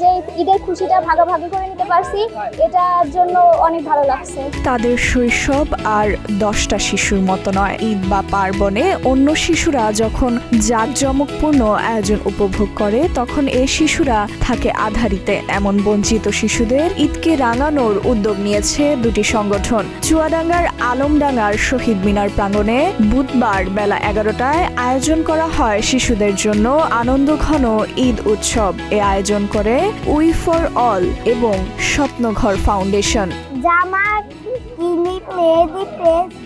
যে ঈদের খুশিটা ভাগাভাগি করে নিতে পারছি, এটার জন্য অনেক ভালো লাগছে। তাদের শৈশব আর 10টা শিশুর মতো নয়। ঈদ বা পার্বণে অন্য শিশুরা যখন জাঁকজমকপূর্ণ আয়োজন উপভোগ করে, তখন এই শিশুরা থাকে আধারিতে। এমন বঞ্চিত শিশুদের ঈদকে রাঙানোর উদ্যোগ নিয়েছে দুটি সংগঠন। চুয়াডাঙ্গার আলমডাঙ্গার শহীদ মিনার প্রাঙ্গণে বুধবার বেলা 11টায় আয়োজন করা হয় শিশুদের জন্য আনন্দঘন ঈদ উৎসব। এ আয়োজন করে উই ফর অল এবং স্বপ্নঘর ফাউন্ডেশন। জামা, ক্লিপ, মেহেদি, পেস্ট।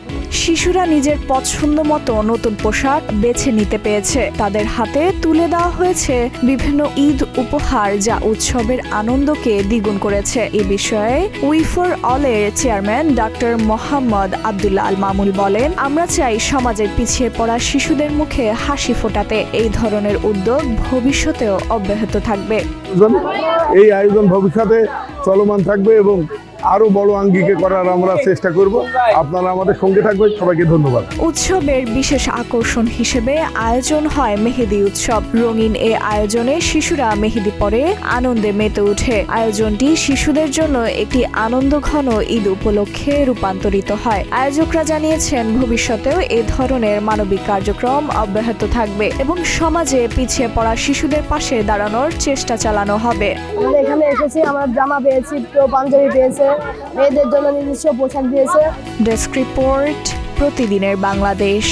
শিশুরা নিজের পছন্দ মতো নতুন পোশাক বেছে নিতে পেয়েছে। তাদের হাতে তুলে দেওয়া হয়েছে বিভিন্ন ঈদ উপহার, যা উৎসবের আনন্দকে দ্বিগুণ করেছে। এ বিষয়ে উই ফর অলের চেয়ারম্যান ডক্টর মোহাম্মদ আব্দুল্লাহ আল মামুন বলেন, আমরা চাই সমাজের পিছিয়ে পড়া শিশুদের মুখে হাসি ফোটাতে। এই ধরনের উদ্যোগ ভবিষ্যতেও অব্যাহত থাকবে। এই আয়োজন ভবিষ্যতে চলমান থাকবে এবং আরো বড় আঙ্গিকে করার আমরা চেষ্টা করব। আপনারা আমাদের সঙ্গে থাকবেন। সবাইকে ধন্যবাদ। উৎসবের বিশেষ আকর্ষণ হিসেবে আয়োজন হয় মেহেদি উৎসব। রঙিন এ আয়োজনে শিশুরা মেহেদি পরে আনন্দে মেতে ওঠে। আয়োজনটি শিশুদের জন্য একটি আনন্দঘন ঈদ উপলক্ষে রূপান্তরিত হয়। আয়োজকরা জানিয়েছেন, ভবিষ্যতেও এ ধরনের মানবিক কার্যক্রম অব্যাহত থাকবে এবং সমাজে পিছিয়ে পড়া শিশুদের পাশে দাঁড়ানোর চেষ্টা চালানো হবে। আমরা এখানে এসেছি, আমরা জামা পেয়েছি, কেউ পাঞ্জাবি পেয়েছে, মেয়েদের জন্য নিজস্ব পোশাক দিয়েছে। ডেস্ক রিপোর্ট, প্রতিদিনের বাংলাদেশ।